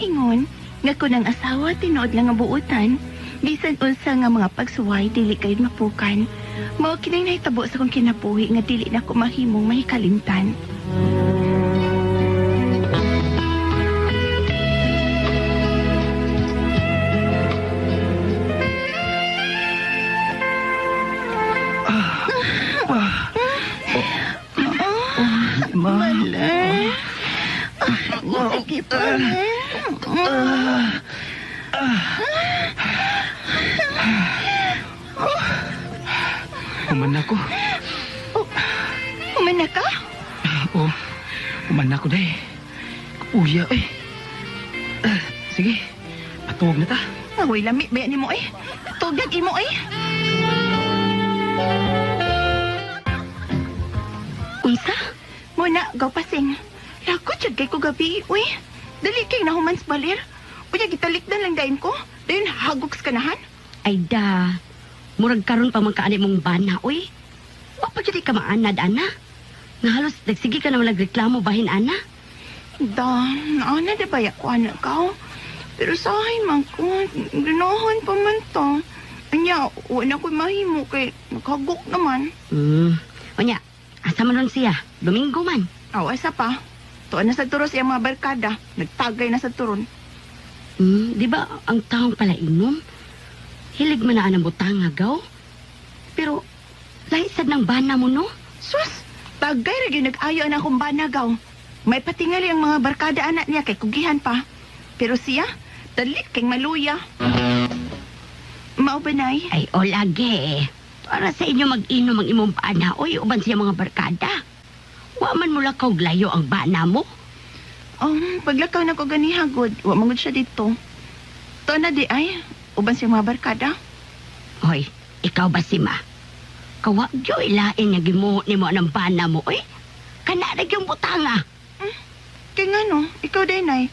ingon nga kunang asawa tinuod lang nga buutan, bisan unsa nga mga pagsuway dili kayud mapukan. Mao kining nahitabo sa kong kinabuhi nga dili na ko mahimong mahikalimtan. Maler. Sige pa. Uman ako. Umana ka? Oh, uman ako day. Uya eh. Sige, patuwag na ta. Awoy lami ba ni mo eh? Tugag imo eh. Unsa? Muna, gaw pasing. Lakot siya kay ko gabi, uy. Dali kay nahuman sa balir. Unya, gitalikdan lang dahin ko. Dayon, hagoks kanahan. Ay da, murag karon pa magkaani mong bana, uy. Wa pa jud ka maanad, ana. Nga halos nagsige ka na nagreklamo bahin, ana. Da, naana da baya ko anak ka. Pero sahay man ko, ganahan pa man to. Anya, wala ko mahimo kay nakagok naman. Onya, asa man ron siya? Domingo man. Aw, asa pa? Tuan na sa turos yung mga barkada. Nagtagay na sa turon. Di ba ang taong pala inom? Hilig man na ang butang agaw. Pero, lahisad ng bana mo, no? Sus, tagay rin yung nag-ayo na akong banagaw. May patingali ang mga barkada anak niya kay kugihan pa. Pero siya, dalit kay maluya. Mao ba, Nay? Ay, o lagi. Para sa inyo mag-inom ang imong bana, oy, uban siya mga barkada. Wa man mula kog layo ang bana mo. Paglakaw na ko ganihagod, wa mangod siya dito. To na di ay, uban siya mga barkada. Hoy, ikaw ba si Ma? Kawag yo ilain nga gimuhot nimo ng bana mo, oy. Kana na yung butanga. Kaya nga no, ikaw day, Nay.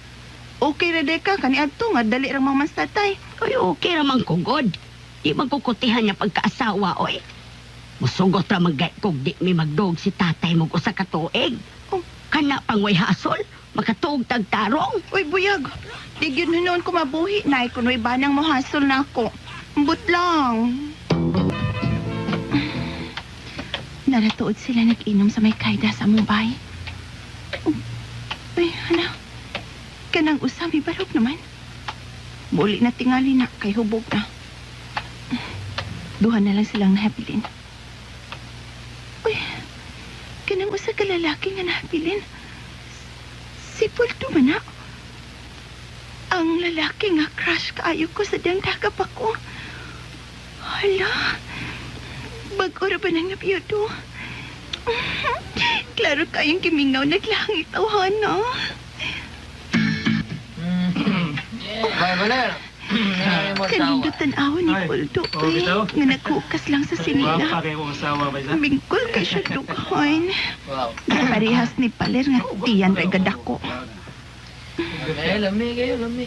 Okay ra day ka, kaniadto nga, dali rang mamans tatay. Oy, okay ramang kugod. Di magkukutihan niya pagkaasawa, oy. Musugot ra magay kog di mi magdog si tatay mo ko sa katuig. Oh. Kana pangway hasol, makatuog tagtarong. Uy, buyag. Di yun noon ko mabuhi, Nay, kung may banang mohasol na ako. Ambot lang. Naratuod sila nag-inom sa may kayda sa Mumbai. Uy, hala. Kanang usami balog naman. Buli na tingali na, kay hubog na. Duha na lang silang nahabilin. Uy, kanang usa ka lalaki nga nahabilin. Si Pulto man na. Ang lalaki nga crush kaayo ko sa dangdagap ako. Hala, bag-ora ba nang napiyado? Klaro kayong kimingaw naglangit, awhana. Bay, Baler. Kanindutan awon ni Pulto, eh. Nga naghukas lang sa sinila. kayo kong asawa ba isa? Bingkol kay siya dughaon. Wow. Parehas ni Paler nga tiyan regadako. Lami kayo, lami.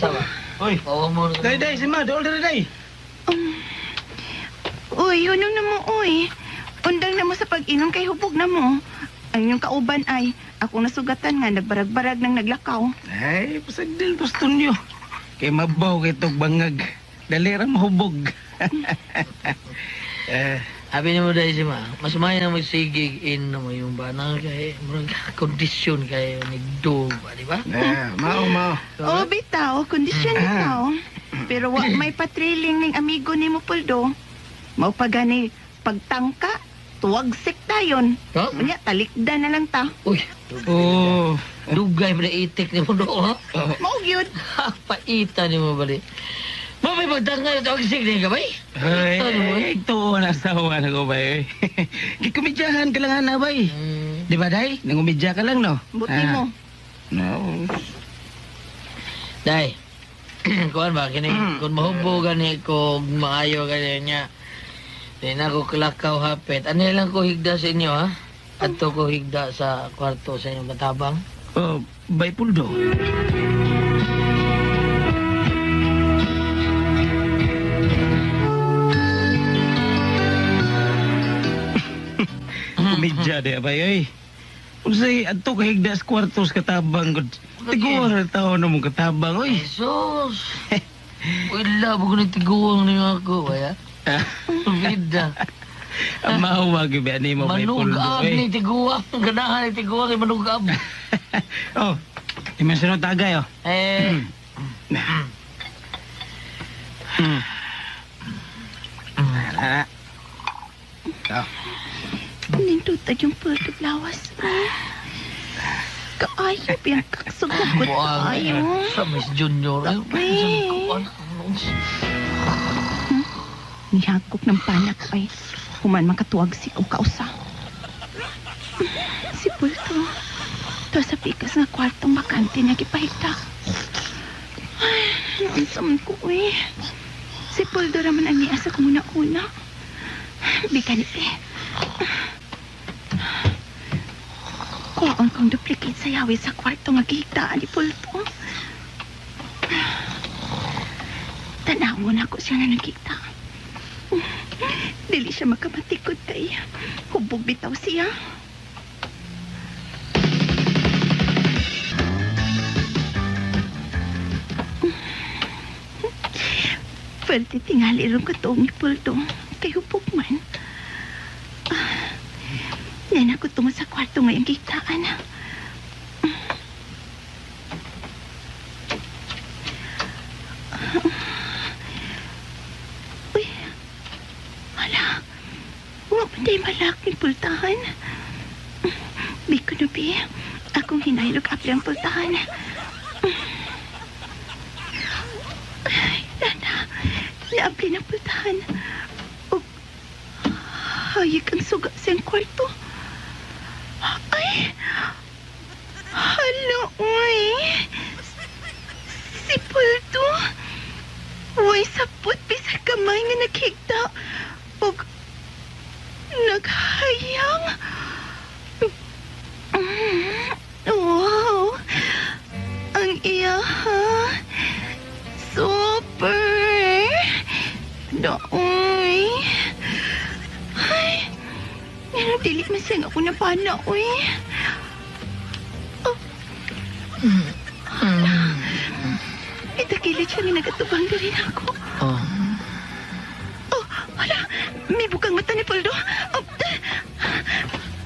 Sama. Oy, Oo mo. day, si Ma, doon day. Uy, hunong na mo, uy. Undang na mo sa pag-inom kay hubog na mo. Ang inyong kauban ay, ako nasugatan nga, nagbarag-barag ng naglakaw. Ay, pasagdil gusto niyo. Kay mabaw kay itong bangag. Dalira mahubog. Habi ni mo dahil si Ma, mas may na magsigig in na mo yung banang kay murag kondisyon kay nigdog, di ba? Mao. Oh, bitaw, kondisyon bitaw. Pero wa may patriling ning amigo ni mo, Puldo. Mao pa gani, pagtangka, tuwagsik tayon. Ha? Unya, talikdan na lang ta. Uy, Oh. dugay mo na itik ni mo do, ha? Mao gyud. Paita ni mo bali. Mamay magdangay ito ang sigli ka ba Ay, Ano mo? ito na asawa na ko ba eh. Gikumidyahan ka lang na ba eh. Di ba day? Nangumidya ka lang no? Buti mo. No. Day, kuan ba, kini, kung mahubogan ni kung maayo kanya niya, di na ko kalakaw hapit. Ano lang ko higda sa inyo, ha? Ato ko higda sa kwarto sa inyong katabang. Oh, bay Puldo. Kumidya de ba eh. Unsay adto ka higda sa kwartos katabang gud. Tiguwar tao na mong katabang oy. Jesus! Wala, bago nagtiguang niyo ako, kaya? Vida. Ang mahawag ibi ani mo may puldo Manugab eh. ni tiguang. Ganahan ni tiguang, manugab. Oh, imensunod tagay oh. Eh, Ah. Oh. Nindutad yung pulto lawas. Kaayo, biyan kaksugot kaayo. sa Miss Junior. Nihagkok ng panak ay human makatuwag si kong kausa. Si Pulto, to sa pikas nga kwartong bakante niya gipahigda. Ay, noon sa man ko eh. Si Pulto raman ang niasa ko muna-una. Bikanit eh. Kuhaan kong duplicate sa yawi sa kwarto nga gihigdaan ni Pulto. Tanawon ako siya na nagkita. Dili siya makamatikod kay hubog bitaw siya. Pwede tingali rin ko toong ni Pulto kay hubog man. Yan ako tungo sa kwarto ngayong kitaan. Uy, hala, huwag pa tayo malaking pultahan. Biko na bi, akong hinaylog apli ang pultahan. Ay, Lana, naapli ng pultahan. O, hayag ang suga sa iyang kwarto. Ay, hala, uy. Si Pulto. Uy, sapot, bisag kamay nga naghigda. O, naghayang. Wow. Ang iya, ha? Super. Daoy. Ay, dili man siyang ako na pana, uy. Oh. Itakilit siya nga nagatubang na rin ako. Oh. Oh, wala. May bukang mata ni Poldo. Oh.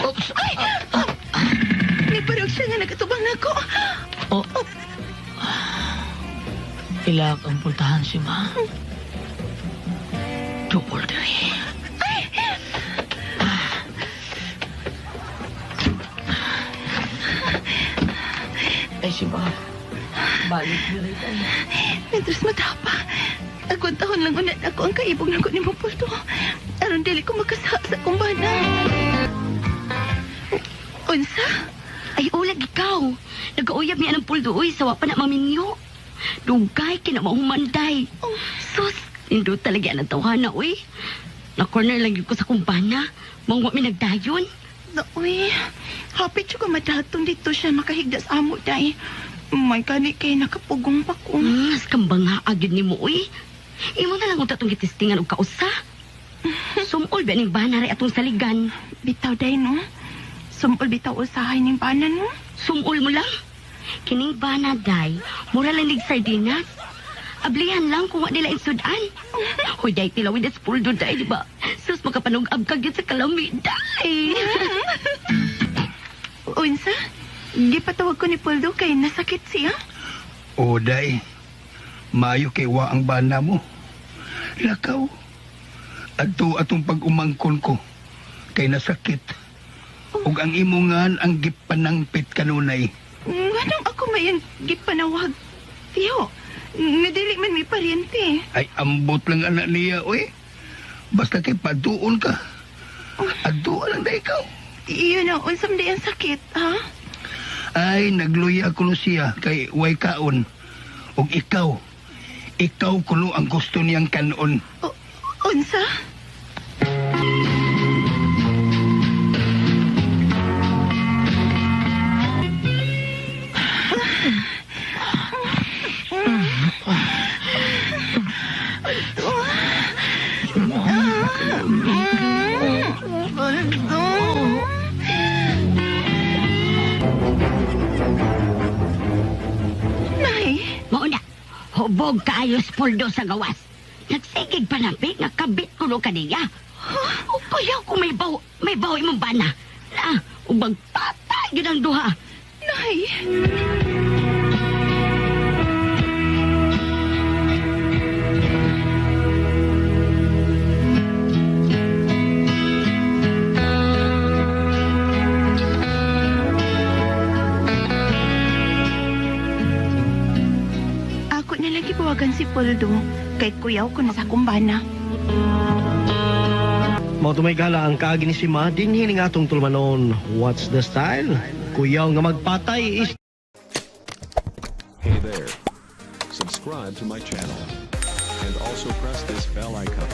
Oops. Ay! Oh. May parang siya nga nagatubang na ako. Oh. Ilak ang puntahan si Ma. Double diri. Ay, si Ma. Balik diri tayo. Mientras matapa, agwang tahon lang unat ako ang kaibog na ko ni mo Poldo. Aron dili ko makasaha sa kumbana. Unsa? Ay, ulag ikaw. Nag-auyab niya ng pulduoy sa wapa na maminyo. Dugay, kinamahumanday. Oh. Sus, hindi talaga ang tawhana, uy. Na-corner lang yun ko sa kumpana. Mangwa mi nagdayon. Uy, hapit siya kumadaton dito siya makahigda sa amo, day. May kani kay nakapugong pa ko. Mas kambang nga agad ni mo, uy. Imo na lang kung tatong gitistingan o kausa. Sumol ba ning banare atong saligan? Bitaw, day, no? Sumpol bitaw usahay ning banan mo. Sumol mo lang. Kining banaday, mura lang lig sardinas. Ablihan lang kung wala nila insudan. Hoy, day, tilawin at spuldo, day, di ba? Sus, makapanugab ka gyud sa kalami, day. Unsa? Gipatawag ko ni Poldo kay nasakit siya. O, day. Maayo kay wa ang bana mo. Lakaw. Adto atong pag-umangkon ko. Kay nasakit. Ug ang imongan ang gipanangpit kanunay. Anong ako mayan gipanawag? Tiyo, nadili man may paryente. Ay, ambot lang anak niya, oy. Basta kay paduon ka. Adto lang na ikaw. Iyon ang unsam di ang sakit, ha? Ay, nagluya ko no siya kay way kaon. Ug ikaw kuno ang gusto niyang kanon. Unsa? Hubog kaayos puldo sa gawas. Nagsigig panapik nga kabit ko no kaniya. O kaya kung may baw imong bana. Na, ubang patay yun ang duha. Nay! Ako na lagi buwagan si Poldo kay kuyaw ko na sa kumbana. Mao tumay gala ang kaagi ni si Ma din hiling atong tulmanon. What's the style? Kuyaw nga magpatay is Hey there. Subscribe to my channel. And also press this bell icon.